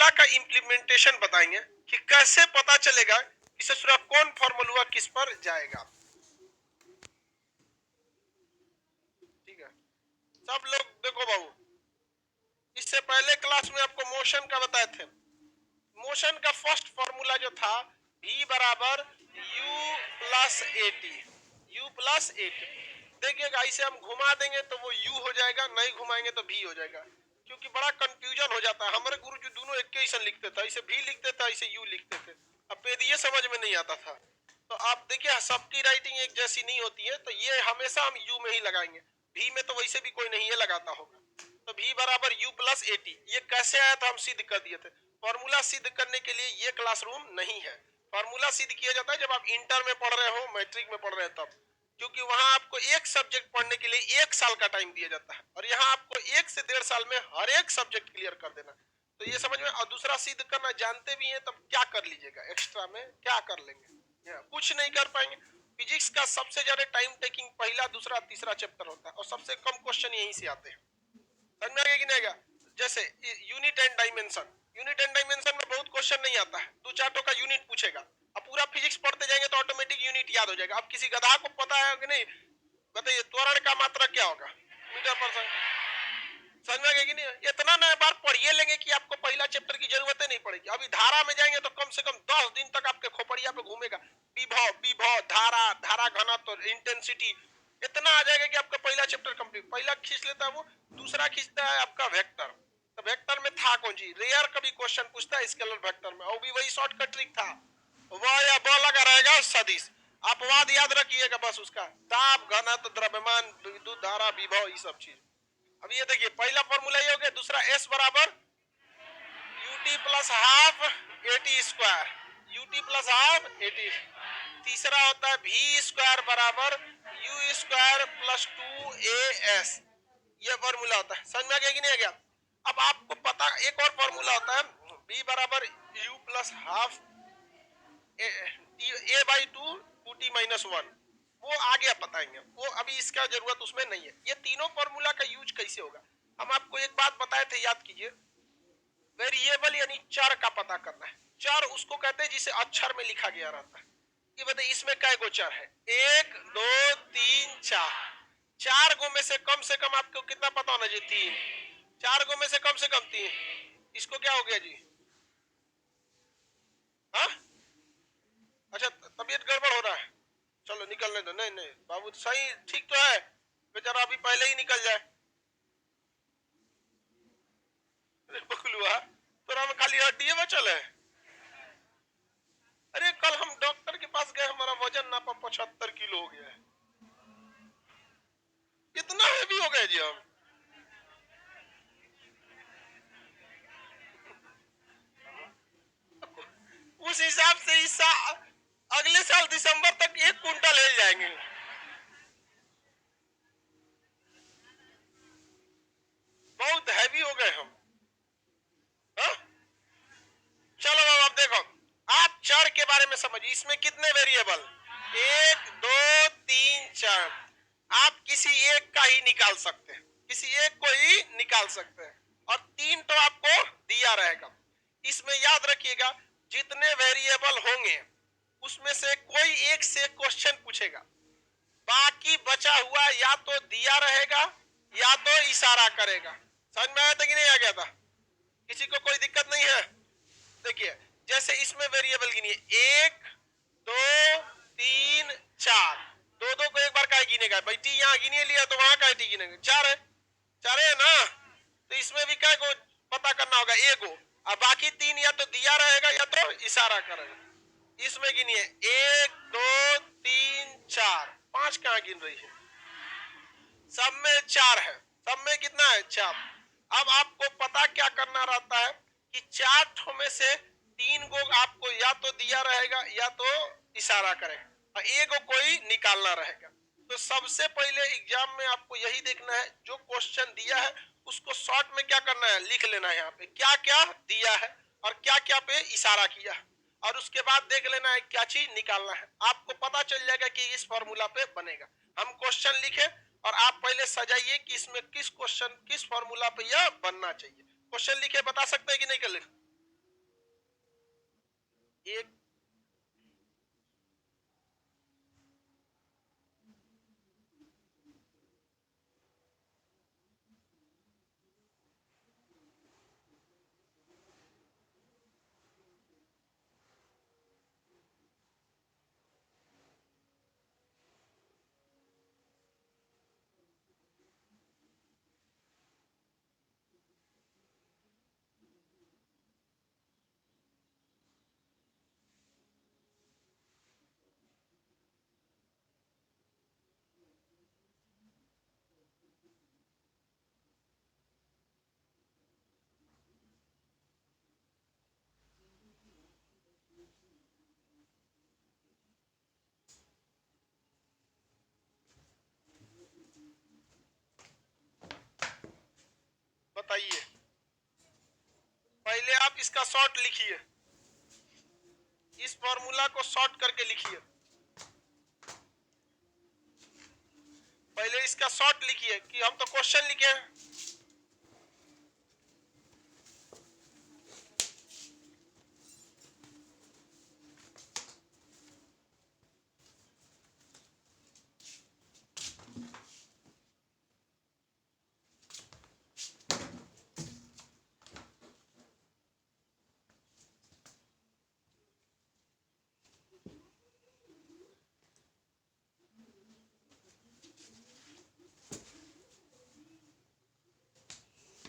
Formula का implementation बताएंगे कि कैसे पता चलेगा कि ससुरा कौन फॉर्मूला किस पर जाएगा। ठीक है, सब लोग देखो बाबू, इससे पहले क्लास में आपको मोशन का बताए थे। मोशन का फर्स्ट फॉर्मूला जो था v बराबर u plus A T, you plus A T. देखिएगा इसे हम घुमा देंगे तो वो u हो जाएगा, नहीं घुमाएंगे तो v हो जाएगा, क्योंकि बड़ा कंफ्यूजन हो जाता है। हमारे गुरु जी दोनों एक ही लिखते थे, इसे v लिखते थे, इसे u लिखते थे। अब ये समझ में नहीं आता था। तो आप देखिए सबकी राइटिंग एक जैसी नहीं होती है, तो ये हमेशा हम u में ही लगाएंगे, v में तो वैसे भी कोई नहीं है लगाता होगा। तो v बराबर u प्लस ए टी, ये कैसे आया था हम सिद्ध कर दिए थे। फॉर्मूला सिद्ध करने के लिए ये क्लासरूम नहीं है। फॉर्मूला सिद्ध किया जाता है जब आप इंटर में पढ़ रहे हो, मैट्रिक में पढ़ रहे हैं तब, क्योंकि वहां आपको एक सब्जेक्ट पढ़ने के लिए 1 साल का टाइम दिया जाता है, और यहाँ आपको 1 से 1.5 साल में हर एक सब्जेक्ट क्लियर कर देना। तो ये समझ में। और दूसरा सिद्ध करना जानते भी हैं, तब क्या कर लीजिएगा, एक्स्ट्रा में क्या कर लेंगे, कुछ नहीं कर पाएंगे। फिजिक्स का सबसे ज्यादा टाइम टेकिंग पहला, दूसरा, तीसरा चैप्टर होता है, और सबसे कम क्वेश्चन यहीं से आते हैं। समझ में आ गया कि नहीं आएगा। जैसे unit and dimension, unit and dimension में बहुत क्वेश्चन नहीं आता है, 2-4 का यूनिट पूछेगा। अब पूरा फिजिक्स पढ़ते जाएंगे तो ऑटोमेटिक यूनिट याद हो जाएगा। अब किसी गधा को पता है कि नहीं, बताइए त्वरण का मात्रा क्या होगा, मीटर पर सेकंड। समझ में आ गया कि नहीं। इतना नया बार पढ़िए लेंगे कि आपको पहला चैप्टर की जरूरत नहीं पड़ेगी। अभी धारा में जाएंगे तो कम से कम 10 दिन तक आपके खोपड़िया पे घूमेगा, विभव, विभव, धारा, धारा घनत्व, इंटेंसिटी, इतना आ जाएगा कि आपका पहला चैप्टर कंप्लीट। पहला खींच लेता है वो, दूसरा खींचता है आपका वेक्टर। तो वेक्टर में था कौन जी, रेयर कभी क्वेश्चन पूछता है स्केलर वेक्टर में, और भी वही शॉर्टकट ट्रिक था, वह या ब लगा रहेगा सदिश। अपवाद याद रखिएगा बस उसका, ताप, घनत्व, द्रव्यमान, विद्युत धारा, विभव, ये सब चीज। अब ये देखिए पहला फॉर्मूला ये हो गया। दूसरा s बराबर ut plus half A T square, ut plus half A T. तीसरा होता है v स्क्वायर बराबर u स्क्वायर प्लस 2as, ये फॉर्मूला होता है। समझ में आ गया कि नहीं आ गया। अब आपको पता एक और फॉर्मूला होता है v बराबर u plus half a by 2t minus 1, वो आगे आप बताएंगे, वो अभी इसका जरूरत उसमें नहीं है। ये तीनों फॉर्मूला का यूज कैसे होगा, हम आपको एक बात बताए थे, याद कीजिए। वेरिएबल यानी चर का पता करना है। चर उसको कहते हैं जिसे अक्षर में लिखा गया रहता है। ये बताइए इसमें कै गो चर है, 1 2 3 4। 4 गो में से कम आपको कितना पता होना चाहिए, 3। 4 गो में से कम 3, इसको क्या हो गया जी, हाँ अच्छा तबीयत गड़बड़ हो रहा है, चलो निकलने दो। नहीं नहीं बाबू सही ठीक तो है, बेचारा अभी पहले ही निकल जाए। बकुलुआ तो हम खाली हड्डी बचल है। अरे कल हम डॉक्टर के पास गए, हमारा वजन नापा 75 किलो हो गया है। कितना हैवी हो गए जी हम। उस हिसाब से इस अगले साल दिसंबर तक 1 कुंटल ले जाएंगे। बहुत हैवी हो गए हम। हा? चलो अब देखो, आप चर के बारे में समझिए। इसमें कितने वेरिएबल, 1 2 3 4। आप किसी एक का ही निकाल सकते हैं, किसी एक को ही निकाल सकते हैं, और 3 तो आपको दिया रहेगा। इसमें याद रखिएगा जितने वेरिएबल होंगे उसमें से कोई एक से क्वेश्चन पूछेगा, बाकी बचा हुआ या तो दिया रहेगा या तो इशारा करेगा। समझ में आया था कि नहीं आ गया था, किसी को कोई दिक्कत नहीं है। देखिए जैसे इसमें वेरिएबल गिनिए, 1 2 3 4, दो को एक बार का गिनेगा, बेटी यहाँ गिने लिया तो वहां का गिनेगा, 4 है, 4 है ना। तो इसमें भी क्या को पता करना होगा, 1 गो, और बाकी 3 या तो दिया रहेगा या तो इशारा करेगा। इसमें गिनिए 1 2 3 4, 5 कहाँ गिन रही है, सब में 4 है, सब में कितना है 4। अब आपको पता क्या करना रहता है कि 4 ठो में से 3 गो आपको या तो दिया रहेगा या तो इशारा करेगा, और 1 गो कोई निकालना रहेगा। तो सबसे पहले एग्जाम में आपको यही देखना है, जो क्वेश्चन दिया है उसको शॉर्ट में क्या करना है, लिख लेना है यहाँ पे क्या क्या दिया है और क्या क्या पे इशारा किया है, और उसके बाद देख लेना है क्या चीज निकालना है। आपको पता चल जाएगा कि इस फॉर्मूला पे बनेगा। हम क्वेश्चन लिखे और आप पहले सजाइए कि इसमें किस क्वेश्चन किस फॉर्मूला पे यह बनना चाहिए। क्वेश्चन लिखे बता सकते हैं कि नहीं कर लिख, एक बताइए, पहले आप इसका शॉर्ट लिखिए, इस फॉर्मूला को शॉर्ट करके लिखिए, पहले इसका शॉर्ट लिखिए कि हम तो क्वेश्चन लिखे हैं।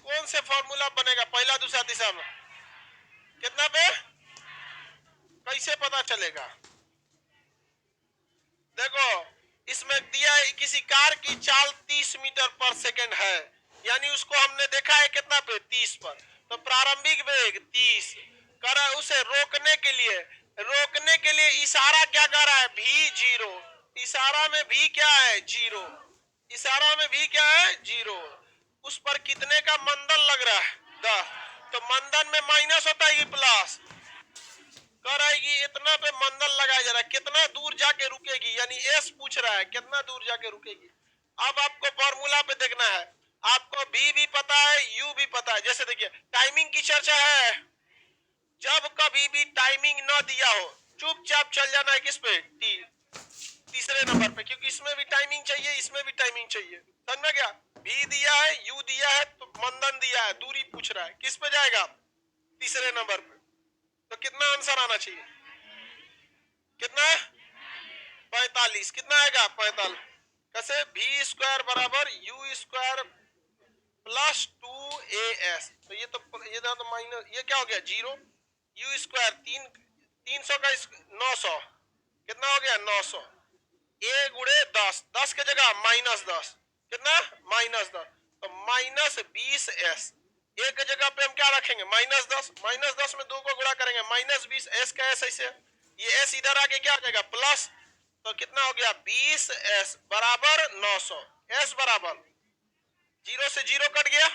कौन से फॉर्मूला बनेगा पहला दूसरा तीसरा में, कितना पे कैसे पता चलेगा? देखो, इसमें दिया है किसी कार की चाल 30 मीटर पर सेकंड है, यानी उसको हमने देखा है कितना पे 30 पर, तो प्रारंभिक वेग 30 कर, उसे रोकने के लिए इशारा क्या कर रहा है, भी जीरो, इशारा में भी क्या है, जीरो, इशारा में भी क्या है, जीरो। उस पर कितने का मंदन लग रहा है, 10, तो मंदन में माइनस होता है प्लस, करेगी इतना पे मंदन लगाया जा रहा है, कितना दूर जाके रुकेगी, यानी एस पूछ रहा है कितना दूर जाके रुकेगी। अब आपको फॉर्मूला पे देखना है, आपको भी पता है, यू भी पता है। जैसे देखिए टाइमिंग की चर्चा है, जब कभी भी टाइमिंग न दिया हो चुपचाप चल जाना है किस पे, तीसरे नंबर पे, क्योंकि इसमें भी टाइमिंग चाहिए, इसमें भी टाइमिंग चाहिए, समझ में गया? भी दिया है, यू दिया है, तो मंदन दिया है, दूरी पूछ रहा है, किस पे जाएगा, तीसरे नंबर पे। तो कितना आंसर आना चाहिए, कितना, 45, कितना आएगा 45, कैसे, भी स्क्वायर बराबर यू स्क्वायर प्लस 2as, तो ये तो माइनस, ये क्या हो गया, जीरो, यू स्क्वायर 300 का 900, कितना हो गया 900, ए गुड़े 10, 10 के जगह -10, कितना -10, तो -20s, ए के जगह पे हम क्या रखेंगे, -10, -10 में 2 को गुणा करेंगे -20, एस का एस ऐसे, ये एस इधर आके क्या हो जाएगा प्लस, तो कितना हो गया 20s बराबर 900, एस बराबर 0 से 0 कट गया,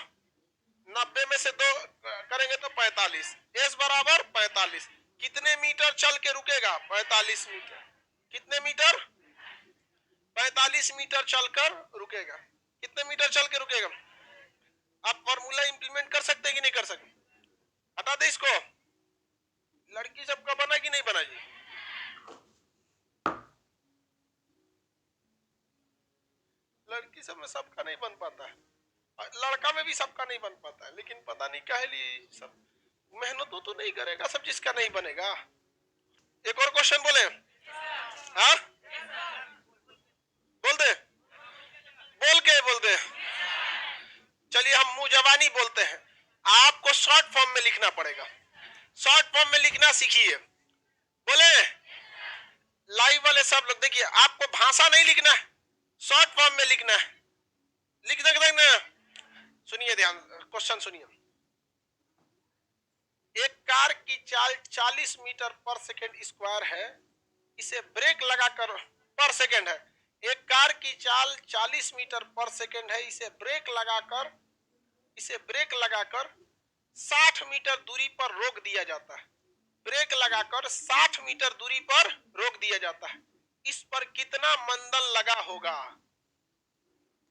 90 में से 2 करेंगे तो 45, एस बराबर 45, कितने मीटर चल के रुकेगा, 45 मीटर, कितने मीटर, 45 मीटर चलकर रुकेगा, कितने मीटर चल के रुकेगा। आप फॉर्मूला इंप्लीमेंट कर सकते कि नहीं कर सकते, हटा दे इसको, लड़की सबका बना कि नहीं बना जी, लड़की सब में सबका नहीं बन पाता है, लड़का में भी सबका नहीं बन पाता है, लेकिन पता नहीं काहे लिए सब मेहनत तो नहीं करेगा सब जिसका नहीं बनेगा। एक और क्वेश्चन बोले, हाँ बोल दे, बोल दे, चलिए हम मुंह जबानी बोलते हैं, आपको शॉर्ट फॉर्म में लिखना पड़ेगा, शॉर्ट फॉर्म में लिखना सीखिए, बोले लाइव वाले सब लोग देखिए, आपको भाषा नहीं लिखना है, शॉर्ट फॉर्म में लिखना है, लिख सकते हैं, सुनिए ध्यान, क्वेश्चन सुनिए, एक कार की चाल 40 मीटर पर सेकेंड स्क्वायर है, इसे ब्रेक लगाकर, पर सेकेंड है, एक कार की चाल 40 मीटर पर सेकेंड है, इसे ब्रेक लगाकर 60 मीटर दूरी पर रोक दिया जाता है, ब्रेक लगाकर 60 मीटर दूरी पर रोक दिया जाता है, इस पर कितना मंदन लगा होगा,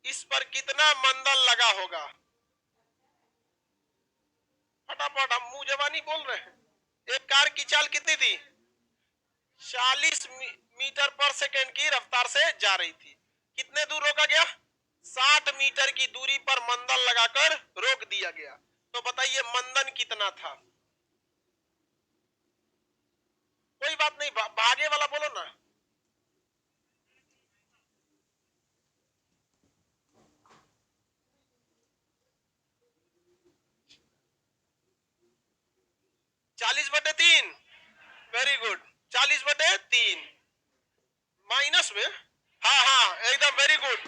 इस पर कितना मंदन लगा होगा, फटाफट हम मुंह जबानी बोल रहे हैं। एक कार की चाल कितनी थी 40 मीटर पर सेकेंड की रफ्तार से जा रही थी। कितने दूर रोका गया? 60 मीटर की दूरी पर मंदन लगाकर रोक दिया गया। तो बताइए मंदन कितना था? कोई बात नहीं, भागे वाला बोलो ना। चालीस बटे तीन। Very good. 40/3 माइनस में। हाँ हाँ एकदम वेरी गुड।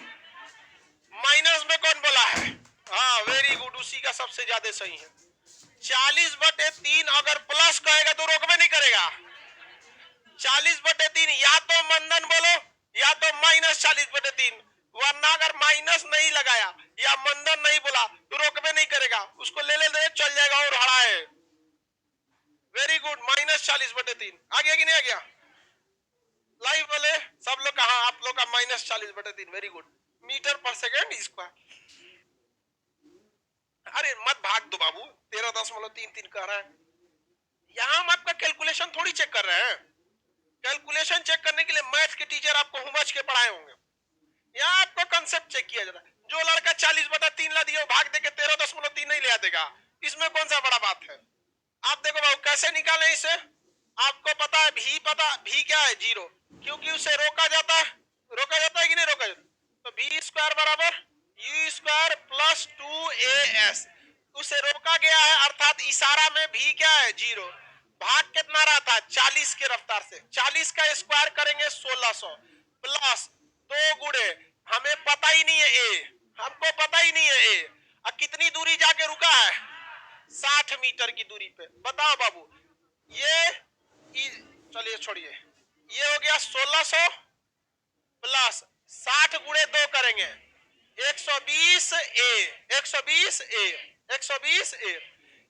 माइनस में कौन बोला है? हाँ वेरी गुड, उसी का सबसे ज्यादा सही है। 40/3 अगर प्लस कहेगा तो रोकबे नहीं करेगा। 40/3 या तो मंदन बोलो या तो -40/3, वरना अगर माइनस नहीं लगाया या मंदन नहीं बोला तो रोकबे नहीं करेगा, उसको ले ले दे चल जाएगा और हरा है। वेरी गुड, -40/3 आ गया कि नहीं आ गया? लाइव बोले सब लोग कहा आप लोग का -40/3। वेरी गुड, मीटर पर सेकेंड स्क्वायर। अरे मत भाग दो बाबू, 13.33 कह रहा है। यहां हम आपका कैलकुलेशन थोड़ी चेक कर रहे हैं। कैलकुलेशन चेक करने के लिए मैथ के टीचर आपको हुमच के पढ़ाए होंगे। यहाँ आपको कंसेप्ट चेक किया जाता है। जो लड़का 40/3 ला दिया भाग दे के 13.3 नहीं ले देगा, इसमें कौन सा बड़ा बात है? आप देखो बाबू कैसे निकालें इसे। आपको पता है भी क्या है? 0, क्योंकि उसे रोका जाता है। रोका जाता है कि नहीं रोका जाता? तो बी स्क्वायर बराबर यू स्क्वायर प्लस 2as। उसे रोका गया है अर्थात इशारा में भी क्या है? 0। भाग कितना रहा था? 40 के रफ्तार से। 40 का स्क्वायर करेंगे 1600 प्लस 2 गुणे हमें पता ही नहीं है ए, हमको पता ही नहीं है ए। अब कितनी दूरी जाके रुका है? 60 मीटर की दूरी पे। बताओ बाबू ये चलिए छोड़िए, ये हो गया 1600 प्लस 60 गुणे 2 करेंगे 120 ए। 120 ए 120 ए।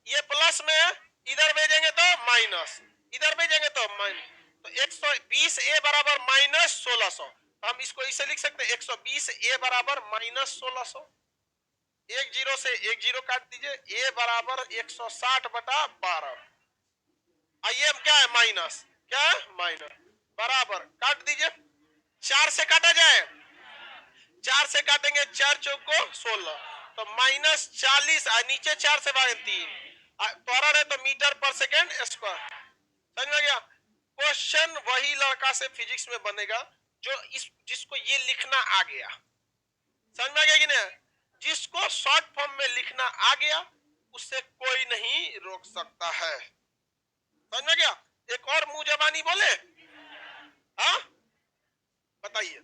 ये प्लस में इधर भेजेंगे तो माइनस, इधर भेजेंगे तो माइनस। तो 120 ए बराबर -1600। हम इसको इसे लिख सकते हैं 120 ए बराबर -1600। एक जीरो से एक जीरो काट दीजिए, ए बराबर 160/12। आइए हम क्या है? माइनस। क्या है? माइनस। बराबर काट दीजिए। 4 से काटा जाए, 4 से काटेंगे 4 चौको 16, तो -40 नीचे 4 से भागे 3 त्वरण है तो मीटर पर सेकेंड स्क्वायर। समझ में गया? क्वेश्चन वही लड़का से फिजिक्स में बनेगा जो जिसको ये लिखना आ गया। समझ में आ गया कि नहीं? जिसको शॉर्ट फॉर्म में लिखना आ गया उससे कोई नहीं रोक सकता है। समझ में गया? एक और मुंह जबानी बोले। हाँ बताइए।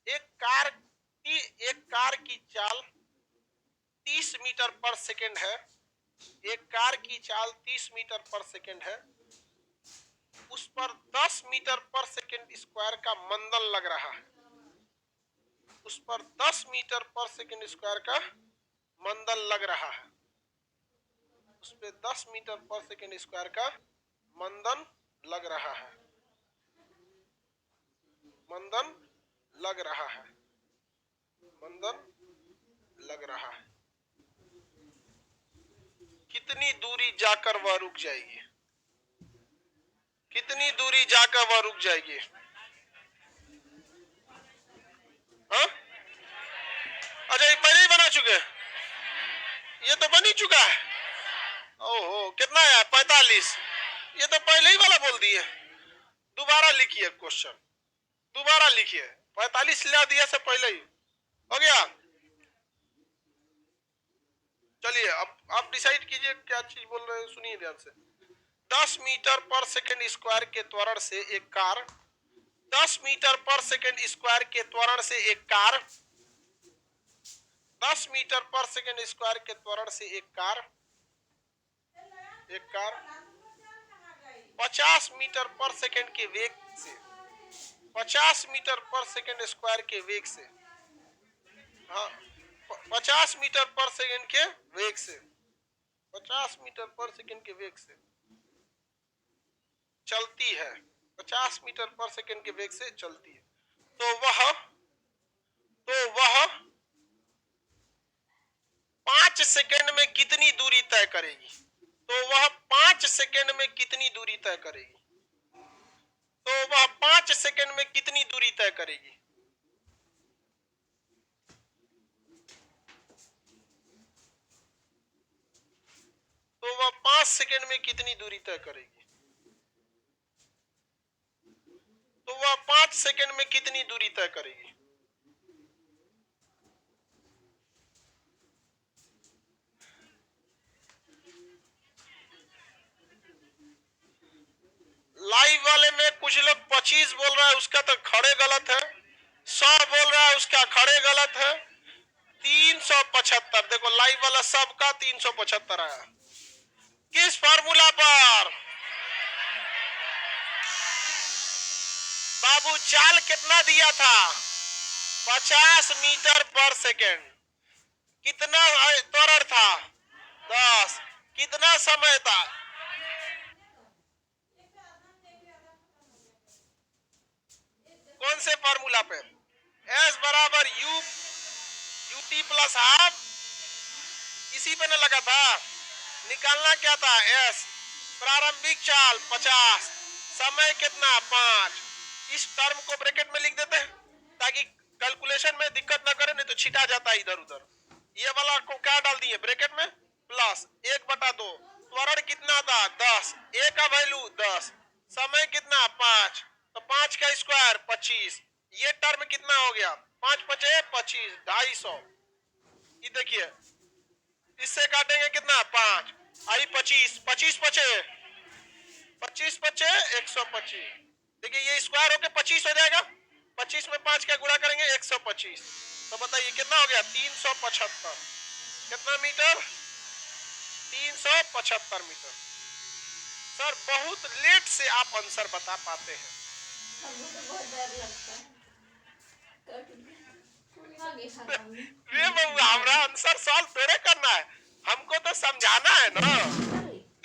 एक कार की चाल 30 मीटर पर सेकेंड है। एक कार की चाल 30 मीटर पर सेकेंड है। उस पर 10 मीटर पर सेकेंड स्क्वायर का मंदन लग रहा है। उस पर 10 मीटर पर सेकेंड स्क्वायर का मंदन लग रहा है। उस पर 10 मीटर पर सेकेंड स्क्वायर का मंदन लग रहा है। मंदन लग रहा है। मंदन लग रहा है। कितनी दूरी जाकर वह रुक जाएगी? कितनी दूरी जाकर वह रुक जाएगी? हाँ? अच्छा ये पहले ही बना चुके? ये तो बन ही चुका है। ओहो कितना है? 45। ये तो पहले ही वाला बोल दिए। दोबारा लिखिए क्वेश्चन, दोबारा लिखिए। 45 ला दिया से पहले ही हो गया। चलिए अब आप डिसाइड कीजिए क्या चीज बोल रहे हैं, सुनिए ध्यान से। 10 मीटर पर सेकेंड स्क्वायर के त्वरण से एक कार 10 मीटर पर सेकेंड स्क्वायर के त्वरण से एक कार 10 मीटर पर सेकेंड स्क्वायर के त्वरण से एक कार 50 मीटर पर सेकेंड के वेग से 50 मीटर पर सेकेंड स्क्वायर के वेग से, हाँ 50 मीटर पर सेकेंड के वेग से 50 मीटर पर सेकेंड के वेग से चलती है। 50 मीटर पर सेकेंड के वेग से चलती है। तो वह सेकेंड में कितनी दूरी तय करेगी? तो वह 5 सेकेंड में कितनी दूरी तय करेगी? तो वह 5 सेकेंड में कितनी दूरी तय करेगी? तो वह 5 सेकेंड में कितनी दूरी तय करेगी? तो वह 5 सेकेंड में कितनी दूरी तय करेगी? लाइव वाले में कुछ लोग 25 बोल रहा है, उसका तो खड़े गलत है। 100 बोल रहा है, उसका खड़े गलत है। 375। देखो लाइव वाला सबका 375 आया। किस फार्मूला पर? बाबू चाल कितना दिया था? 50 मीटर पर सेकेंड। कितना त्वरण था? 10। कितना समय था? कौन से फार्मूला पे? S बराबर यूटी प्लस हाफ। इसी पे न लगा था? निकालना क्या था? S। प्रारंभिक चाल 50, समय कितना? 5। इस टर्म को ब्रैकेट में लिख देते हैं ताकि कैलकुलेशन में दिक्कत ना करे, नहीं तो छिटा जाता है इधर उधर। ये वाला को क्या डाल दिए ब्रैकेट में? प्लस 1/2। त्वरण कितना था? 10। ए का वैल्यू 10, समय कितना? 5। तो 5 का स्क्वायर 25। ये टर्म कितना हो गया? 5 5 25, 250। ये देखिए इससे काटेंगे कितना? 5 आई 25, 25 5 25 5 125। देखिए ये स्क्वायर होके 25 हो जाएगा। 25 में 5 का गुणा करेंगे 125। तो बताइए कितना हो गया? 375। कितना मीटर? 375 मीटर। सर बहुत लेट से आप आंसर बता पाते हैं। हमको तो बहुत डर लगता है। रे बउआ, हमरा आंसर सॉल्व थोड़े करना है, हमको तो समझाना है ना।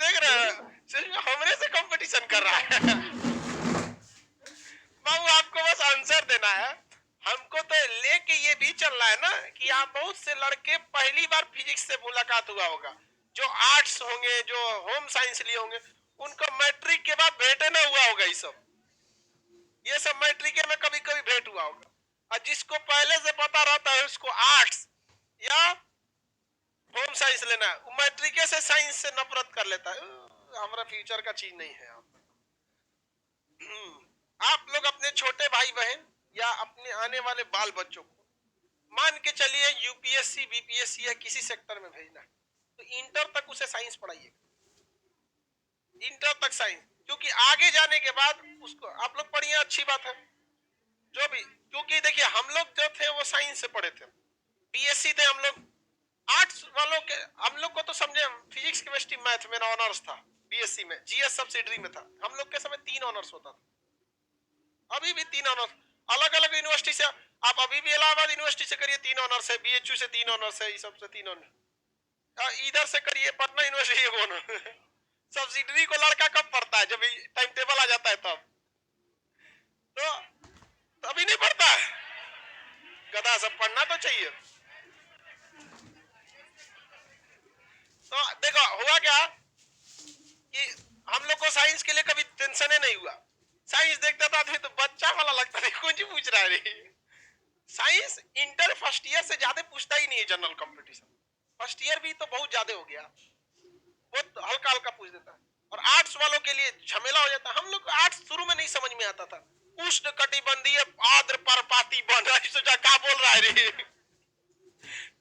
देख रहे हैं हमरे से कंपटीशन कर रहा है। बाबू आपको बस आंसर देना है। हमको तो लेके ये भी चलना है ना कि आप बहुत से लड़के पहली बार फिजिक्स से मुलाकात हुआ होगा, जो आर्ट्स होंगे, जो होम साइंस लिए होंगे, उनको मैट्रिक के बाद भेंटे ना हुआ होगा। ये सब मैट्रिक में कभी कभी भेंट हुआ होगा। और जिसको पहले से पता रहता है उसको आर्ट्स या होम साइंस लेना है, वो मैट्रिक से साइंस से नफरत कर लेता है। हमारा फ्यूचर का चीज नहीं है। आप लोग अपने छोटे भाई बहन या अपने आने वाले बाल बच्चों को मान के चलिए यूपीएससी बीपीएससी या किसी सेक्टर में भेजना है, तो इंटर तक उसे साइंस पढ़ाइए। इंटर तक साइंस, क्योंकि आगे जाने के बाद उसको आप लोग पढ़िए, अच्छी बात है जो भी। क्योंकि देखिए हम लोग जो थे वो साइंस से पढ़े थे, बीएससी थे हम लोग। आर्ट्स वालों के हम लोग को तो समझे, फिजिक्स केमिस्ट्री मैथ मेरा ऑनर्स था बीएससी में, जीएस सब्सिडरी में था। हम लोग के समय 3 ऑनर्स होता था, अभी भी 3 ऑनर्स। अलग अलग यूनिवर्सिटी से आप अभी भी इलाहाबाद यूनिवर्सिटी से करिए 3 ऑनर्स है, बीएचयू से 3 ऑनर्स है, सब से 3 ऑनर्स। इधर से करिए पटना यूनिवर्सिटी को सब्सिडरी को लड़का कब पढ़ता है? जब टाइम टेबल आ जाता है तब। तो अभी नहीं पढ़ता है, गधा सब पढ़ना तो चाहिए। तो देखो हुआ क्या कि हम लोग को साइंस के लिए कभी टेंशन ही नहीं हुआ। साइंस देखता था तो बच्चा वाला लगता था, कुछ पूछ रहा है। साइंस इंटर फर्स्ट ईयर से ज्यादा पूछता ही नहीं है। जनरल कंपटीशन फर्स्ट ईयर भी तो बहुत ज्यादा हो गया, बहुत हल्का हल्का पूछ देता है। और आर्ट्स वालों के लिए झमेला हो जाता है। हम लोग आर्ट्स शुरू में नहीं समझ में आता था। उष्ण कटिबंधीय आर्द्र पर्वतीय वन, सोचा क्या बोल रहा है रे।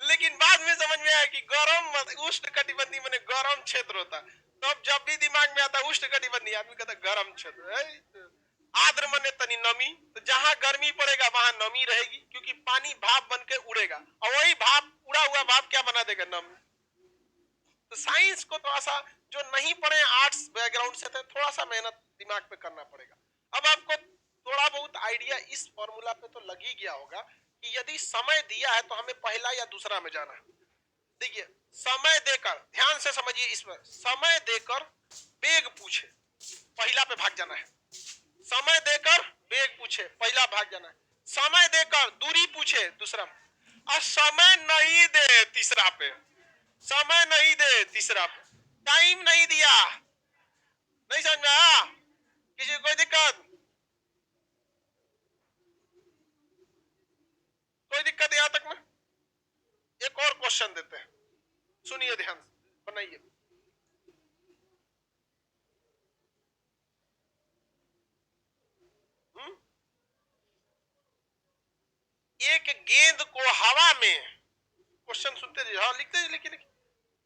लेकिन बाद में समझ में आया कि गर्म उष्ण कटिबंधीय माने गर्म क्षेत्र होता है। तो अब जब भी दिमाग में आता है उष्ण कटिबंधीय, आदमी कहता गर्म क्षेत्र। आर्द्र माने तनी नमी, तो जहां गर्मी पड़ेगा वहां नमी रहेगी, क्योंकि पानी भाप बन के उड़ेगा, और वही भाप, उड़ा हुआ भाप क्या बना देगा? नमी। तो साइंस को थोड़ा सा, जो नहीं पढ़े आर्ट्स बैकग्राउंड से थे, थोड़ा सा मेहनत दिमाग पे करना पड़ेगा। अब आपको थोड़ा बहुत आइडिया इस फॉर्मूला पे तो लग ही गया होगा कि यदि समय दिया है तो हमें पहला या दूसरा में जाना है। देखिए समय देकर, ध्यान से समझिए, इसमें समय देकर वेग पूछे, पहला पे भाग जाना है। समय देकर वेग पूछे, पहला भाग जाना है। समय देकर दूरी पूछे, दूसरा। और समय नहीं दे, तीसरा पे। समय नहीं दे, तीसरा टाइम नहीं दिया, नहीं समझ में आया? किसी को कोई दिक्कत? कोई दिक्कत यहां तक में? एक और क्वेश्चन देते हैं, सुनिए ध्यान से, बनाइए। एक गेंद को हवा में, क्वेश्चन सुनते रहिए, हाँ लिखते रहिए, लिखिए लिखिए।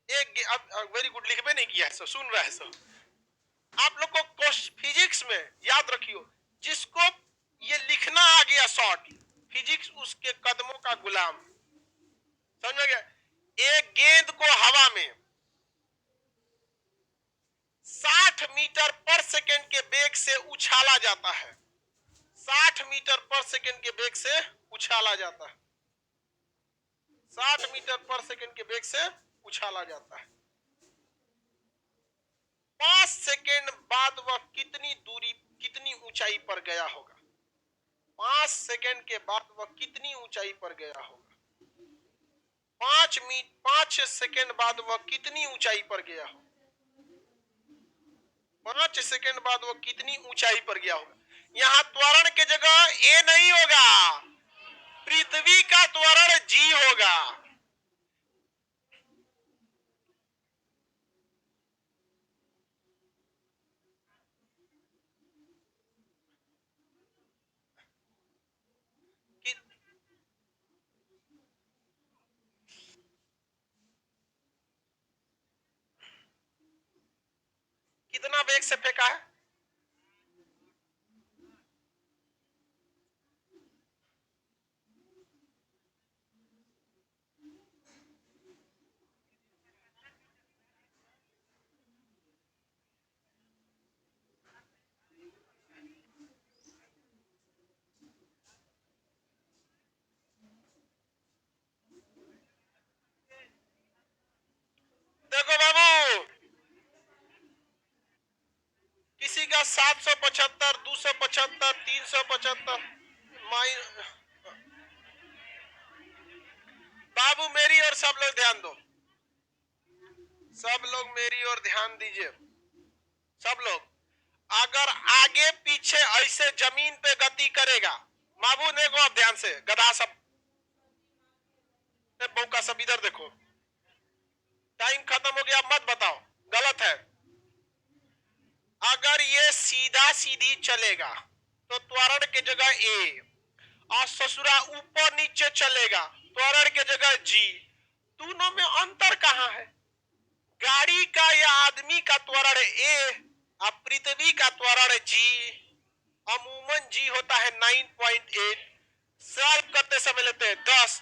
एक वेरी गुड, लिख में नहीं किया है सर, सुन रहा है सर। आप लोग को फिजिक्स में याद रखियो, जिसको ये लिखना आ गया शॉर्ट, फिजिक्स उसके कदमों का गुलाम। समझ में गया? एक गेंद को हवा में 60 मीटर पर सेकंड के वेग से उछाला जाता है, 60 मीटर पर सेकंड के वेग से उछाला जाता है, 60 मीटर पर सेकंड के वेग से उछाला जाता है। 5 सेकंड बाद वह कितनी दूरी, कितनी ऊंचाई पर गया होगा? 5 सेकंड के बाद वह कितनी ऊंचाई पर गया होगा? 5 सेकंड बाद वह कितनी ऊंचाई पर गया होगा? 5 सेकंड बाद वह कितनी ऊंचाई पर गया होगा? यहां त्वरण के जगह ए नहीं होगा, पृथ्वी का त्वरण जी होगा। कितना वेग से फेंका है? देखो बाबू, किसी का 775, 275, 375 माइन। बाबू मेरी और सब लोग ध्यान दो, सब लोग मेरी ओर ध्यान दीजिए। सब लोग अगर आगे पीछे ऐसे जमीन पे गति करेगा, बाबू देखो अब ध्यान से, गधा सब का सब इधर देखो, टाइम खत्म हो गया, मत बताओ, गलत है। अगर ये सीधा सीधी चलेगा तो त्वरण के जगह ए, और ससुरा ऊपर नीचे चलेगा त्वरण के जगह जी। दोनों में अंतर कहां है? गाड़ी का या आदमी का त्वरण ए और पृथ्वी का त्वरण जी। अमूमन जी होता है 9.8, सॉल्व करते समय लेते हैं 10।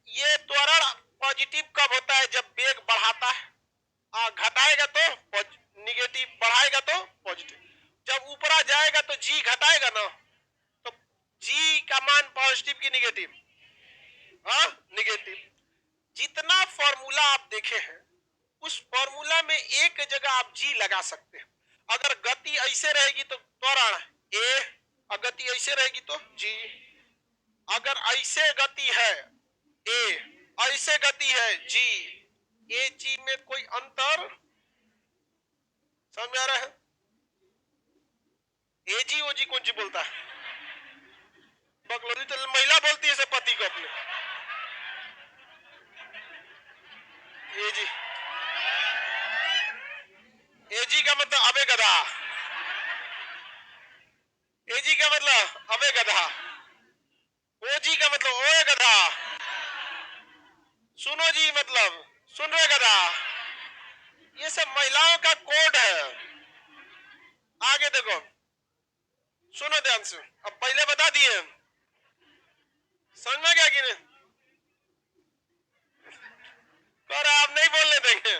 ये त्वरण पॉजिटिव कब होता है? जब वेग बढ़ाता है, घटाएगा तो निगेटिव, बढ़ाएगा तो पॉजिटिव। जब ऊपर जाएगा तो जी घटाएगा ना, तो जी का मान पॉजिटिव की निगेटिव? हाँ निगेटिव। जितना फॉर्मूला आप देखे हैं उस फॉर्मूला में एक जगह आप जी लगा सकते हैं। अगर गति ऐसे रहेगी तो त्वरण ए, और गति ऐसे रहेगी तो जी। अगर ऐसे गति है ए, ऐसे गति है जी, ए जी में कोई अंतर समझ में आ रहा है? ए जी ओ जी कौन जी बोलता है? बकलोरी तो महिला बोलती है पति को अपने। ए जी, ए जी का मतलब अबे गधा, ए जी का मतलब अबे गधा, ओ जी का मतलब ओए गधा, सुनो जी मतलब सुन रहे गधा। ये सब महिलाओं का कोड है। आगे देखो, सुनो ध्यान से, अब पहले बता दिए, समझ में क्या कि नहीं? पर आप नहीं बोलने देंगे,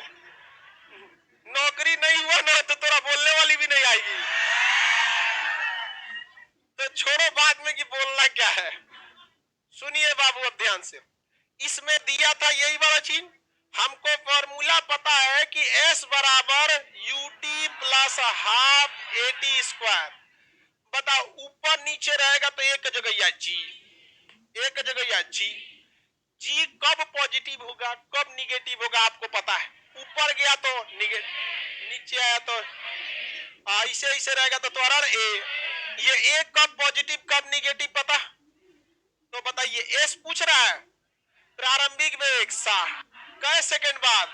नौकरी नहीं हुआ ना तो तेरा बोलने वाली भी नहीं आएगी। तो छोड़ो बाद में कि बोलना क्या है। सुनिए बाबू अब ध्यान से, इसमें दिया था यही वाला चीज। हमको फॉर्मूला पता है कि S बराबर UT plus half eighty square. बताओ ऊपर नीचे रहेगा तो एक जगह या जी, एक जगह या जी। जी कब पॉजिटिव पॉजिटिव होगा, कब निगेटिव होगा आपको पता है। ऊपर गया तो नीचे आया तो ऐसे ऐसे रहेगा तो त्वरण ए। ये ए कब पॉजिटिव कब निगेटिव पता? तो बताइए। एस पूछ रहा है प्रारंभिक वेग 60, कै सेकंड बाद?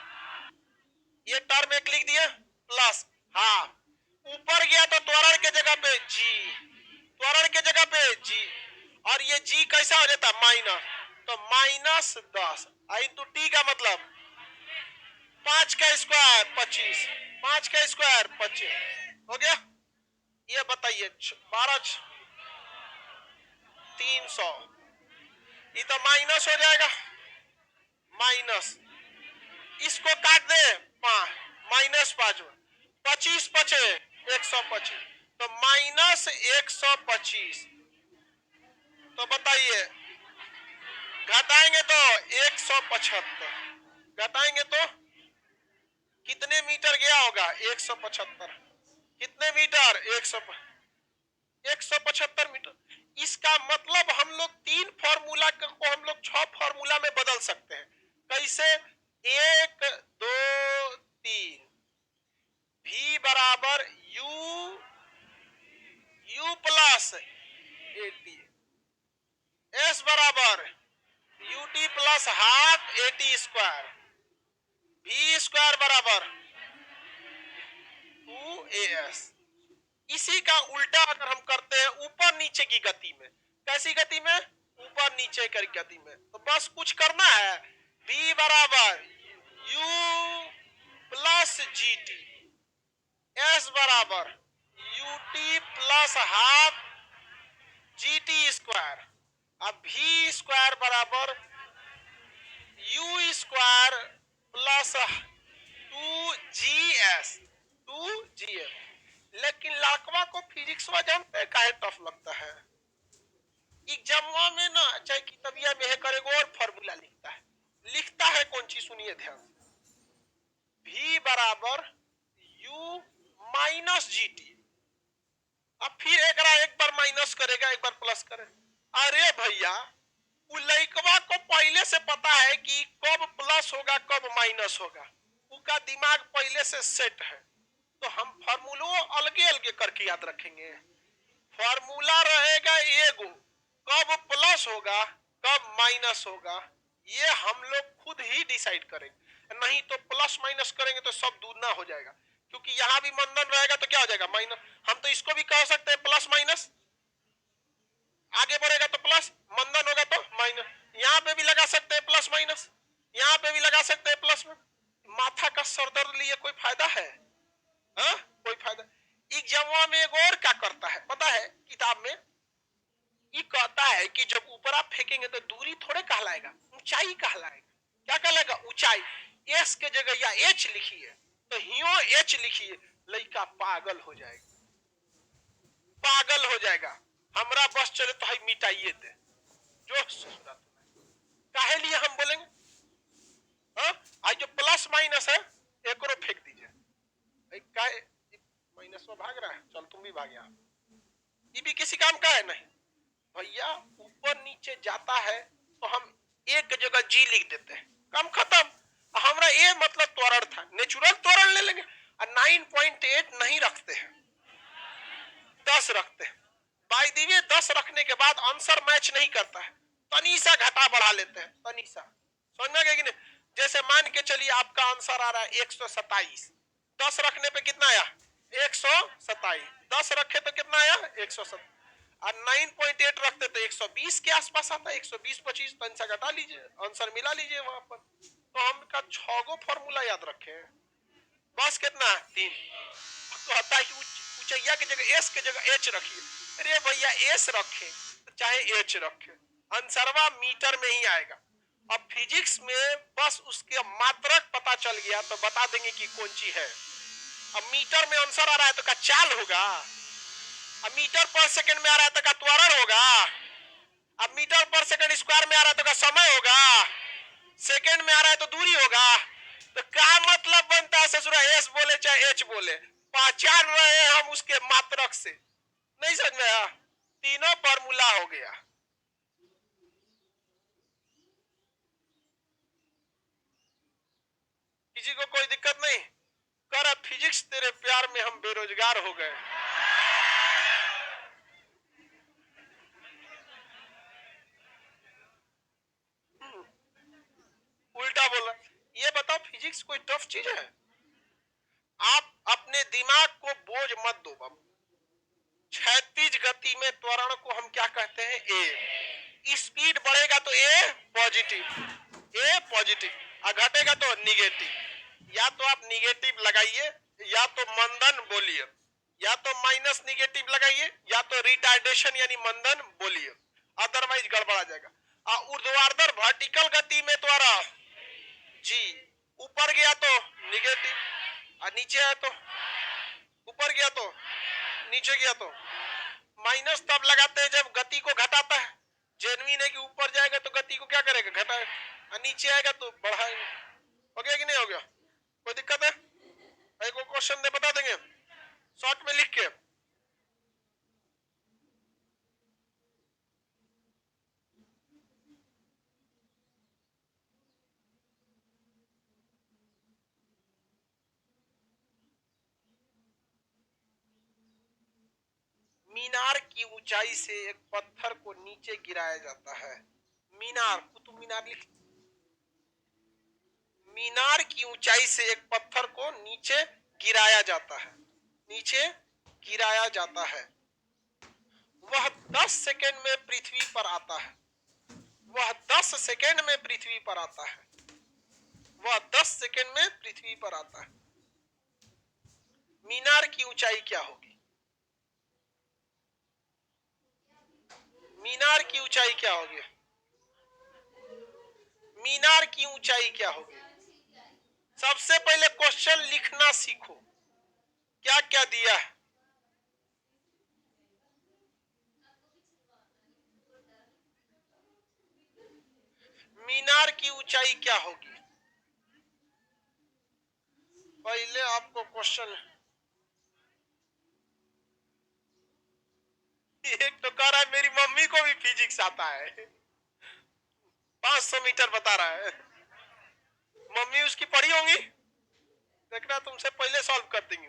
ये टर्म एक लिख दिए प्लस। हाँ, ऊपर गया तो त्वरण के जगह पे जी, त्वरण के जगह पे जी, और ये जी कैसा हो जाता माइनस, तो -10 आई तो टी का मतलब 5 का स्क्वायर 25, 5 का स्क्वायर 25 हो गया। ये बताइए 12 300, ये तो माइनस हो जाएगा, माइनस इसको काट दे -5 25 बचे 125, तो -125। तो बताइए घटाएंगे तो 175, घटाएंगे तो कितने मीटर गया होगा? 175। कितने मीटर? 175 मीटर। इसका मतलब हम लोग 3 फॉर्मूला को हम लोग 6 फॉर्मूला में बदल सकते हैं। कैसे? 1 2 3 V बराबर U प्लस AT, S बराबर UT plus half AT square, V square बराबर 2AS। इसी का उल्टा अगर हम करते हैं ऊपर नीचे की गति में, कैसी गति में? ऊपर नीचे की गति में, तो बस कुछ करना है। V बराबर U प्लस GT, S बराबर UT plus half GT square, अब V स्क्वायर बराबर U स्क्वायर प्लस 2GS। लेकिन लाकवा को फिजिक्स में जानते हैं काहे टफ लगता है? एग्जाम में ना चाहे किताबिया में है करेगा और फॉर्मूला लिखता है कौन चीज? सुनिए ध्यान। V बराबर U माइनस GT, अब फिर एक बार माइनस करेगा एक बार प्लस करेगा। अरे भैया वो लइकवा को पहले से पता है कि कब प्लस होगा कब माइनस होगा, उसका दिमाग पहले से सेट है। तो हम फार्मूला अलगे अलगे करके याद रखेंगे। फार्मूला रहेगा एगो, कब प्लस होगा कब माइनस होगा ये हम लोग खुद ही डिसाइड करेंगे। नहीं तो प्लस माइनस करेंगे तो सब दूना हो जाएगा, क्योंकि यहां भी मंदन रहेगा तो क्या हो जाएगा? माइनस। हम तो इसको भी कह सकते हैं प्लस माइनस, आगे बढ़ेगा तो प्लस, मंदन होगा तो माइनस। यहाँ पे भी लगा सकते हैं प्लस माइनस, यहाँ पे भी लगा सकते हैं प्लस में। माथा का सरदर्द लिए कोई फायदा है? हाँ? कोई फायदा? एग्जाम में एक और क्या करता है पता है? किताब में ये कहता है कि जब ऊपर आप फेंकेंगे तो दूरी थोड़े कहलाएगा, ऊंचाई कहलाएगा। क्या कहलाएगा? ऊंचाई। एस के जगह या एच लिखिए तो हियो एच लिखिए, लड़का पागल हो जाएगा, पागल हो जाएगा। हमरा बस चले तो है मिटाइए दे जो ससुरा काहे लिए हम बोलेंगे? हाँ? आज जो प्लस माइनस है एक और फेंक दीजिए, काहे माइनस में भाग रहा है, चल तुम भी भाग यहाँ, ये भी किसी काम का है नहीं भैया। ऊपर नीचे जाता है तो हम एक जगह जी लिख देते हैं, काम खत्म। हमरा ये मतलब त्वरण था, नेचुरल त्वरण ले लेंगे। 9.8 नहीं रखते हैं, 10 रखते हैं। बाय द वे 10 रखने के बाद आंसर मैच नहीं करता है, तनीसा घटा बढ़ा लेते हैं, तनीसा। समझ में गया कि नहीं? जैसे मान के चलिए आपका आंसर आ रहा है 127, 10 रखने पे कितना आया? 127। 10 रखे तो कितना आया? 107। और 9.8 रखते तो 120 के आसपास आता है, 120 25 तनिसा घटा लीजिए, आंसर मिला लीजिए वहां पर। तो हम का 6 गो फॉर्मूला याद रखे, बस कितना? 3। कहता है कि ऊंचाइया की जगह एस की जगह एच रखिए। अरे भैया एस रखे तो चाहे एच रखे, आंसरवा मीटर में ही आएगा। अब फिजिक्स में बस उसके मात्रक पता चल गया तो बता देंगे कि कौन सी है। अब मीटर में आंसर आ रहा है तो क्या चाल होगा? अब मीटर पर सेकंड में आ रहा है तो क्या त्वरण होगा? अब मीटर पर सेकंड स्क्वायर में आ रहा है तो क्या समय होगा? सेकंड में आ रहा है तो दूरी होगा। तो क्या मतलब बनता है ससुरा? एस बोले चाहे एच बोले, पहचान रहे हैं हम उसके मात्रक से। नहीं समझ में आया? तीनों फॉर्मूला हो गया। फिजिक्स तेरे प्यार में हम बेरोजगार हो गए। उल्टा बोला। ये बताओ फिजिक्स कोई टफ चीज है? आप अपने दिमाग को बोझ मत दो बाबू। क्षैतिज गति में त्वरण को हम क्या कहते हैं? ए। स्पीड बढ़ेगा तो ए पॉजिटिव और घटेगा तो निगेटिव। या तो आप निगेटिव लगाइए या तो मंदन बोलिए, या तो माइनस निगेटिव लगाइए या तो रिटार्डेशन यानी मंदन बोलिए, अदरवाइज गड़बड़ा जाएगा। ऊर्ध्वाधर वर्टिकल गति में त्वरण जी, ऊपर गया तो निगेटिव और नीचे आया तो ऊपर गया तो नीचे गया तो माइनस तब लगाते हैं जब गति को घटाता है। जेनविन है कि ऊपर जाएगा तो गति को क्या करेगा? घटाएगा, और नीचे आएगा तो बढ़ाएगा। हो गया कि नहीं हो गया? कोई दिक्कत है? एक क्वेश्चन दे बता देंगे शॉर्ट में लिख के। मीनार की ऊंचाई से एक पत्थर को नीचे गिराया जाता है। मीनार, कुतुब मीनार लिख। मीनार की ऊंचाई से एक पत्थर को नीचे गिराया जाता है, नीचे गिराया जाता है। वह 10 सेकेंड में पृथ्वी पर आता है। वह 10 सेकेंड में पृथ्वी पर आता है। वह 10 सेकेंड में पृथ्वी पर आता है। मीनार की ऊंचाई क्या होगी? मीनार की ऊंचाई क्या होगी? मीनार की ऊंचाई क्या होगी? सबसे पहले क्वेश्चन लिखना सीखो, क्या क्या दिया है। मीनार की ऊंचाई क्या होगी? पहले आपको क्वेश्चन, एक तो कह रहा है मेरी मम्मी को भी फिजिक्स आता है, 500 मीटर बता रहा है। मम्मी उसकी पढ़ी होंगी, देखना तुमसे पहले सॉल्व कर देंगी।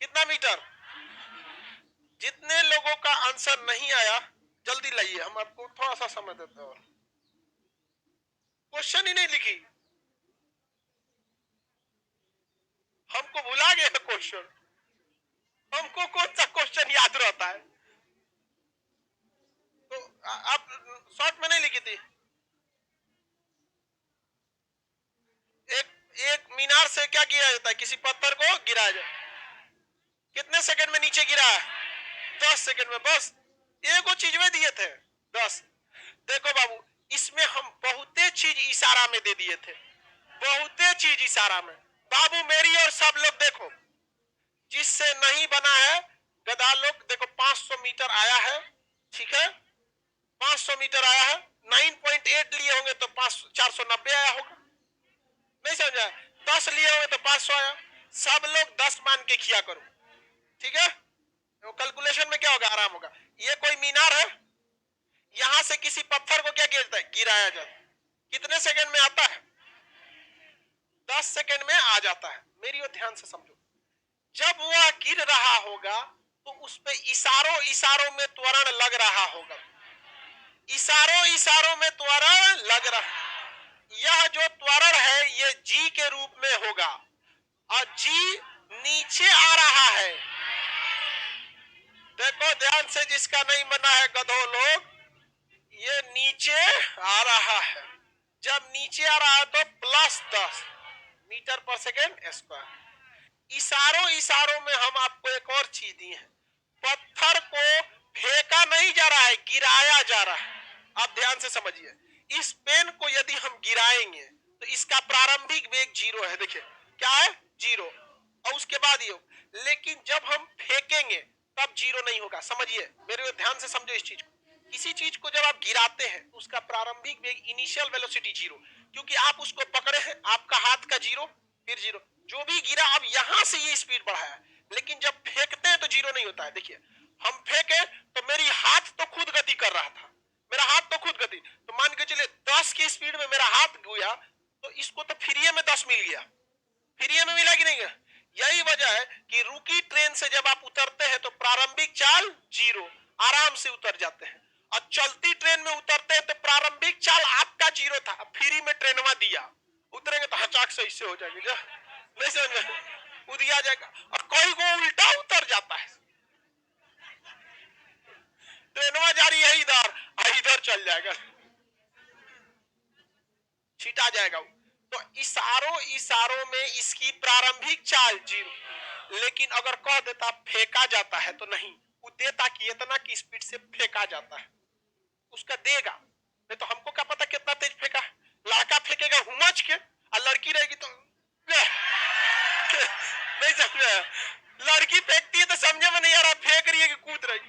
कितना मीटर? जितने लोगों का आंसर नहीं आया जल्दी लाइए, हम आपको थोड़ा सा समय देते हैं। क्वेश्चन ही नहीं लिखी, हमको भुला गया क्वेश्चन। हमको कौन सा क्वेश्चन याद रहता है? तो आप शॉर्ट में नहीं लिखी थी। एक मीनार से क्या किया जाता है? किसी पत्थर को गिराया जाए। कितने सेकंड में नीचे गिरा है? 10 सेकंड में। बस एक चीज में दिए थे 10। देखो बाबू, इसमें हम बहुते चीज इशारा में दे दिए थे, बहुते चीज इशारा में। बाबू मेरी और सब लोग देखो, जिससे नहीं बना है गधा लोग देखो, 500 मीटर आया है, ठीक है, 500 मीटर आया है, 9.8 लिए होंगे तो 490 आया होगा, नहीं समझा? 10 लिए होंगे तो 500 आया। सब लोग 10 मान के किया करो, ठीक है? तो कैलकुलेशन में क्या होगा? आराम होगा। ये कोई मीनार है, यहां से किसी पत्थर को क्या गिरता है? गिराया जाता है। कितने सेकंड में आता है? 10 सेकंड में आ जाता है। मेरी ओर ध्यान से समझो, जब वह गिर रहा होगा तो उस पे इशारों इशारों में त्वरण लग रहा होगा, इशारों इशारों में त्वरण लग रहा। यह जो त्वरण है ये जी के रूप में होगा, और जी नीचे आ रहा है। देखो ध्यान से, जिसका नहीं बना है गधो लोग, ये नीचे आ रहा है। जब नीचे आ रहा है तो +10 मीटर पर सेकेंड स्क्वायर। इशारों इशारों में हम आपको एक और चीज दी है, पत्थर को फेंका नहीं जा रहा है, गिराया जा रहा है। आप ध्यान से समझिए, इस पेन को यदि हम गिराएंगे तो इसका प्रारंभिक वेग 0 है। देखिए क्या है? 0, और उसके बाद ये, लेकिन जब हम फेंकेंगे तब 0 नहीं होगा। समझिए, मेरे ध्यान से समझो इस चीज को। किसी चीज को जब आप गिराते हैं तो उसका प्रारंभिक वेग, इनिशियल वेलोसिटी 0, क्योंकि आप उसको पकड़े हैं, आपका हाथ का 0 फिर 0, जो भी गिरा अब यहां से ये स्पीड बढ़ाया, लेकिन जब फेंकते हैं तो 0 नहीं होता है। देखिए हम फेंके तो मेरी हाथ तो खुद गति कर रहा था, मेरा हाथ तो खुद गति, तो मान के चलिए 10 की स्पीड में मेरा हाथ गया, तो इसको तो फ्री में 10 मिल गया, फ्री में मिला कि नहीं गया? यही वजह है कि रुकी ट्रेन से जब आप उतरते हैं तो प्रारंभिक चाल 0, आराम से उतर जाते हैं, और चलती ट्रेन में उतरते हैं तो प्रारंभिक चाल आपका 0 था, फ्री में ट्रेनवा दिया, उतरेंगे तो हचाक से इससे हो जाएंगे, जो नहीं समझ में उदिया जाएगा, और कोई को उल्टा उतर जाता है, ट्रेनवा जा रही है इधर चल जाएगा, छिटा जाएगा। तो इशारों में इसकी प्रारंभिक चाल 0, लेकिन अगर कह देता फेंका जाता है तो नहीं, वो देता कि इतना की स्पीड से फेंका जाता है, उसका देगा, नहीं तो हमको क्या पता कितना तेज फेंका, लड़का फेंकेगा हुमच के, और लड़की रहेगी तो नहीं समझे, लड़की फेंकती है तो समझे में नहीं आ रहा फेंक रही है कि कूद रही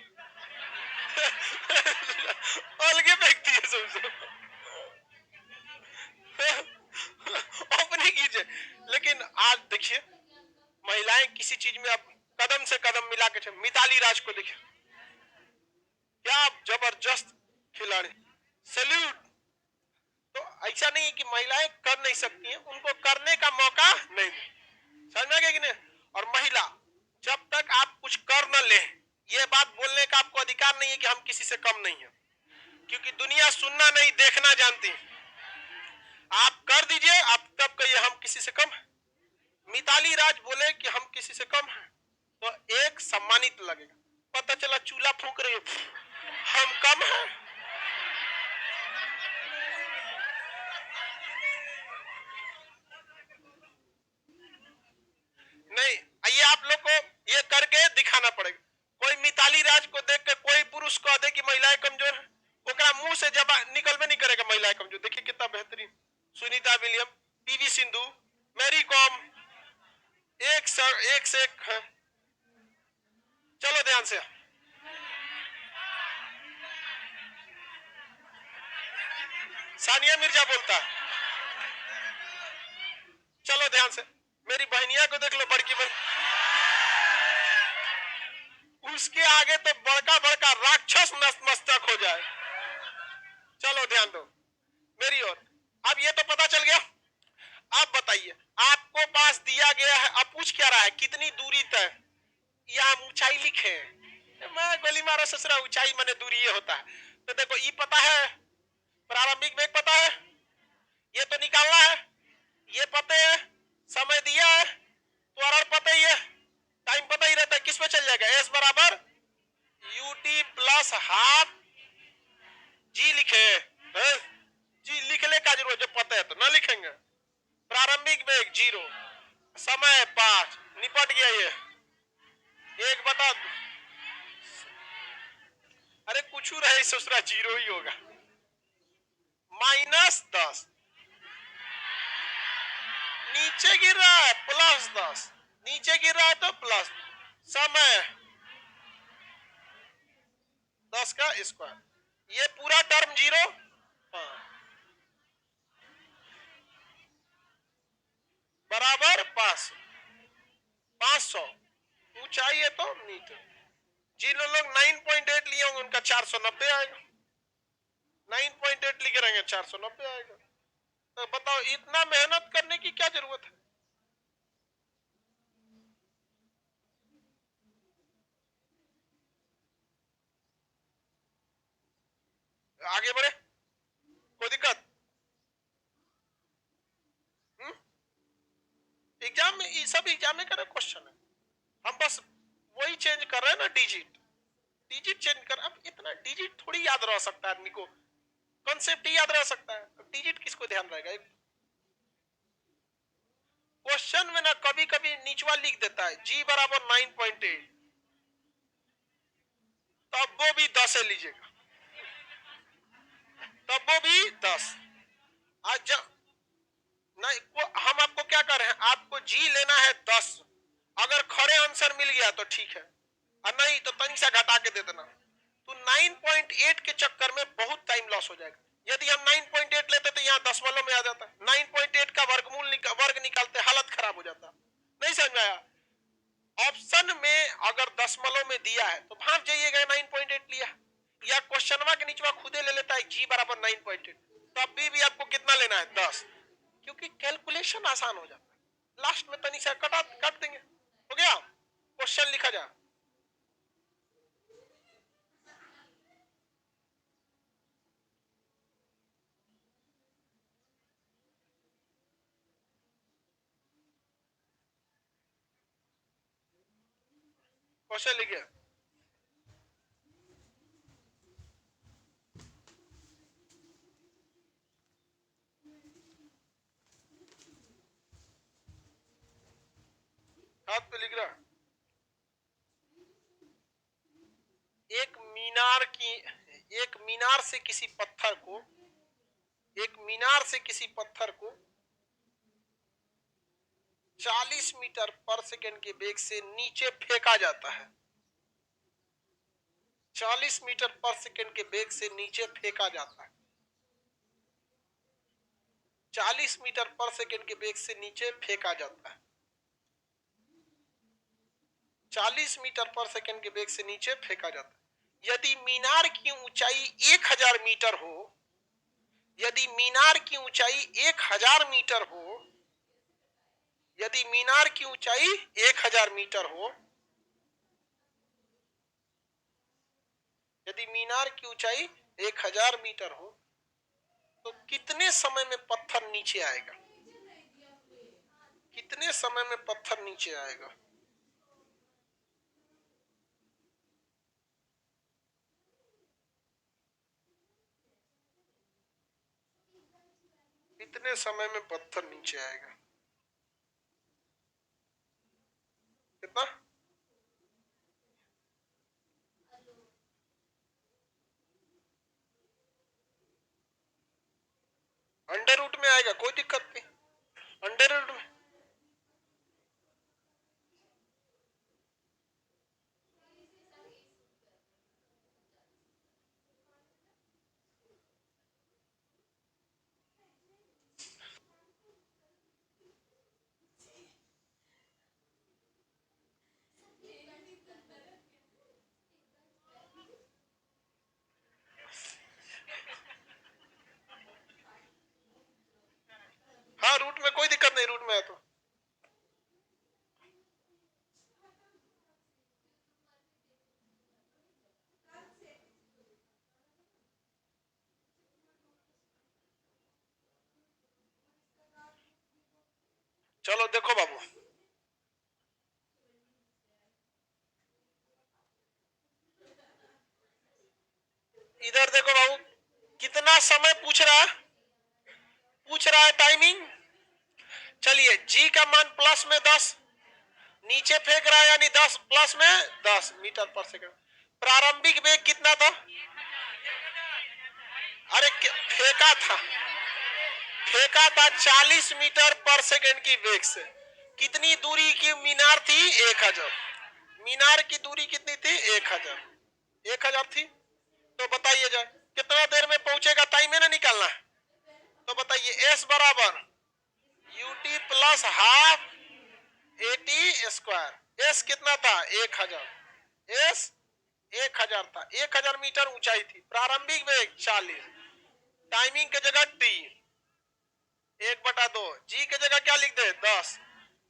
अलगे फेंकती है, समझो अपने कीजिए। लेकिन आज देखिए महिलाएं किसी चीज में अब कदम से कदम मिला के चल, मिताली राज को देखिए क्या जबरदस्त खिलाड़ी, सैल्यूट। तो ऐसा नहीं है कि महिलाएं कर नहीं सकती हैं, उनको करने का मौका नहीं, समझ में कि नहीं। और महिला जब तक आप कुछ कर न ले, ये बात बोलने का आपको अधिकार नहीं है कि हम किसी से कम नहीं है, क्योंकि दुनिया सुनना नहीं देखना जानती है। आप कर दीजिए, आप तब कहिए हम किसी से कम है। मिताली राज बोले कि हम किसी से कम हैं, तो एक सम्मानित लगेगा, पता चला चूल्हा फूंक रही है, हम कम हैं। नहीं, ये आप लोग को ये करके दिखाना पड़ेगा। कोई मिताली राज को देख के कोई पुरुष कह दे कि महिलाएं कमजोर है, ओकरा मुंह से जब निकलबे नहीं करेगा महिलाएं कमजोर। देखिए कितना बेहतरीन, Sunita William, P V Sindhu, Mary Kom, एक से एक है। चलो ध्यान से, सानिया मिर्जा बोलता है, चलो ध्यान से, मेरी बहनिया को देख लो, बड़की बहन, उसके आगे तो बड़का बड़का राक्षस मस्तक हो जाए। चलो ध्यान दो मेरी ओर। अब ये तो पता चल गया, अब बताइए आपको पास दिया गया है, अब पूछ क्या रहा है कितनी दूरी तय, या ऊंचाई लिखे, मैं गोली मारो ससुरा, ऊंचाई माने दूरी ये होता है। तो देखो ये पता है, प्रारंभिक वेग पता है, ये तो निकालना है, ये पता है, समय दिया है, त्वरण पता ही है, टाइम पता ही रहता है, किस पे चल जाएगा, एस बराबर यूटी प्लस हाफ जी लिखे, जी लिखने का जरूरत, जब पता है तो ना लिखेंगे। प्रारंभिक वेग 0, समय 5, निपट गया ये, 1/, अरे कुछ रहे ससुरा 0 ही होगा, -10, नीचे गिर रहा है +10, नीचे गिर रहा है तो प्लस, समय 10 का स्क्वायर, ये पूरा टर्म 0, बराबर 500, ऊंचाई है तो मीटर। जिन लोग 9.8 लिए होंगे उनका 490 आएगा, 9.8 लिखे रहेंगे 490 आएगा। तो बताओ इतना मेहनत करने की क्या जरूरत है। आगे बढ़े, कोई दिक्कत? एग्जाम में ये सब एग्जाम में का क्वेश्चन है, हम बस वही चेंज कर रहे हैं ना, डिजिट चेंज कर। अब इतना डिजिट थोड़ी याद रह सकता है आदमी को, कॉन्सेप्ट ही याद रह सकता है, डिजिट किसको ध्यान रहेगा। क्वेश्चन में ना कभी कभी नीचवा लिख देता है जी बराबर 9.8, तब वो भी 10 लीजिएगा, तब वो भी 10। आज जब नहीं, हम आपको क्या कर रहे हैं, आपको जी लेना है 10, अगर खड़े आंसर मिल गया तो ठीक है, और नहीं तो तनी सा घटा के दे देना। तो 9.8 के चक्कर में बहुत टाइम लॉस हो जाएगा। यदि हम 9.8 लेते तो यहाँ दशमलव में आ जाता, 9.8 का वर्ग निकालते हालत खराब हो जाता। नहीं समझ में आया? ऑप्शन में अगर दशमलव में दिया है तो भाग जाइएगा 9.8 लिया, या क्वेश्चनवा के नीचे खुदे ले लेता है जी बराबर 9.8, तो अभी भी आपको कितना लेना है 10, क्योंकि कैलकुलेशन आसान हो जाता है, लास्ट में तनी सा कट देंगे। हो गया, क्वेश्चन लिखा जा। क्वेश्चन लिखिए। हाथ पे लिख रहा। एक मीनार से किसी पत्थर को, एक मीनार से किसी पत्थर को 40 मीटर पर सेकंड के वेग से नीचे फेंका जाता है। 40 मीटर पर सेकंड के वेग से नीचे फेंका जाता है। 40 मीटर पर सेकंड के वेग से नीचे फेंका जाता है। 40 मीटर पर सेकंड के वेग से नीचे फेंका जाता है। यदि मीनार की ऊंचाई 1000 मीटर हो, यदि मीनार की ऊंचाई 1000 मीटर हो, यदि मीनार की ऊंचाई 1000 मीटर हो, यदि मीनार की ऊंचाई 1000 मीटर हो, तो कितने समय में पत्थर नीचे आएगा? कितने समय में पत्थर नीचे आएगा? कितने समय में पत्थर नीचे आएगा? कितना? अंडर रूट में आएगा, कोई दिक्कत नहीं। अंडर रूट में हाँ, रूट में कोई दिक्कत नहीं, रूट में है तो। चलो देखो बाबू, इधर देखो बाबू, कितना समय पूछ रहा है टाइमिंग। चलिए, जी का मान प्लस में 10, नीचे फेंक रहा है यानी 10 प्लस में 10 मीटर पर सेकंड। प्रारंभिक वेग कितना था? अरे फेंका था 40 मीटर पर सेकंड की वेग से। कितनी दूरी की मीनार थी? 1000। मीनार की दूरी कितनी थी? 1000 थी। तो बताइए जाए कितना देर में पहुंचेगा, टाइम है ना निकालना है। तो बताइए, एस बराबर UT plus half eighty square. S कितना था? 1000। एस 1000 था। 1000 मीटर ऊंचाई थी। प्रारंभिक वेग 40। टाइमिंग के जगह टी 1/2। जी के जगह क्या लिख दे? 10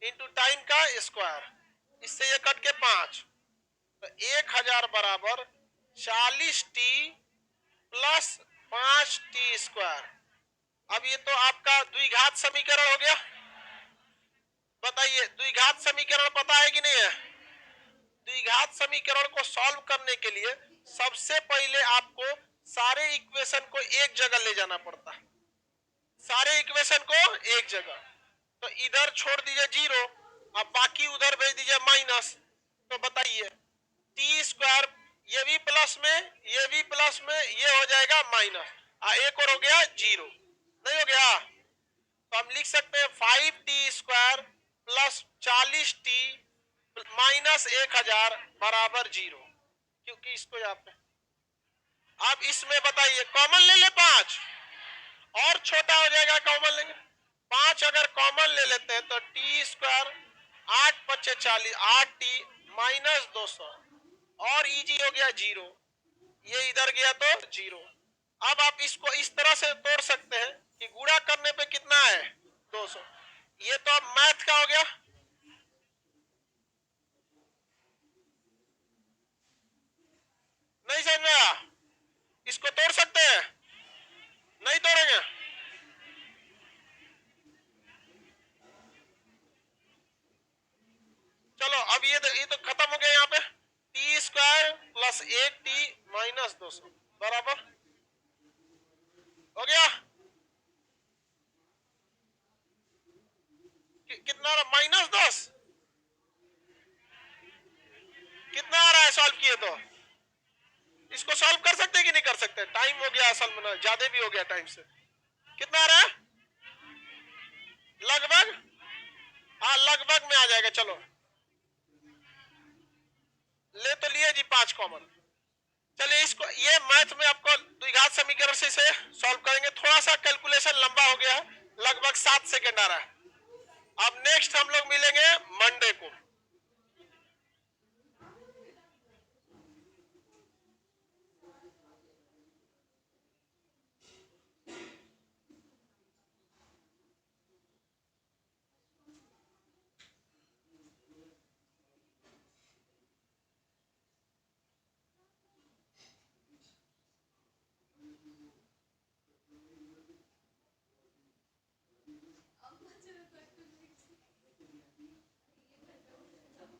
इंटू टाइम का स्क्वायर। इससे ये कट के 5। तो 1000 बराबर 40t प्लस 5t स्क्वायर। अब ये तो आपका द्विघात समीकरण हो गया। बताइए, द्विघात समीकरण पता है कि नहीं है? द्विघात समीकरण को सॉल्व करने के लिए सबसे पहले आपको सारे इक्वेशन को एक जगह ले जाना पड़ता है। सारे इक्वेशन को एक जगह। तो इधर छोड़ दीजिए 0, अब बाकी उधर भेज दीजिए माइनस। तो बताइए, टी स्क्वायर, ये भी प्लस में, ये भी प्लस में, ये हो जाएगा माइनस, एक और हो गया 0। नहीं हो गया? तो हम लिख सकते हैं 5t square plus 40t minus 1000 बराबर 0, क्योंकि इसको यहाँ पे। अब इसमें बताइए, कॉमन ले ले 5 और छोटा हो जाएगा, कॉमन लेंगे 5। अगर कॉमन ले लेते हैं तो टी स्क्वायर 8×5=40, 8t माइनस 200 और इजी हो गया 0। ये इधर गया तो 0। अब आप इसको इस तरह से तोड़ सकते हैं कि गुणा करने पे कितना है? 200। ये तो अब मैथ का हो गया। 80 माइनस 200 बराबर हो गया। कितना आ रहा -10 कितना आ रहा है सॉल्व किए तो। इसको सॉल्व कर सकते कि नहीं कर सकते, टाइम हो गया असल में ना, ज्यादा भी हो गया टाइम से। कितना आ रहा है लगभग, हाँ लगभग में आ जाएगा। चलो ले तो लिए जी 5 कॉमन। चलिए इसको ये मैथ में आपको द्विघात समीकरण से इसे सॉल्व करेंगे। थोड़ा सा कैलकुलेशन लंबा हो गया है, लगभग 7 सेकेंड आ रहा है। अब नेक्स्ट हम लोग मिलेंगे मंडे को।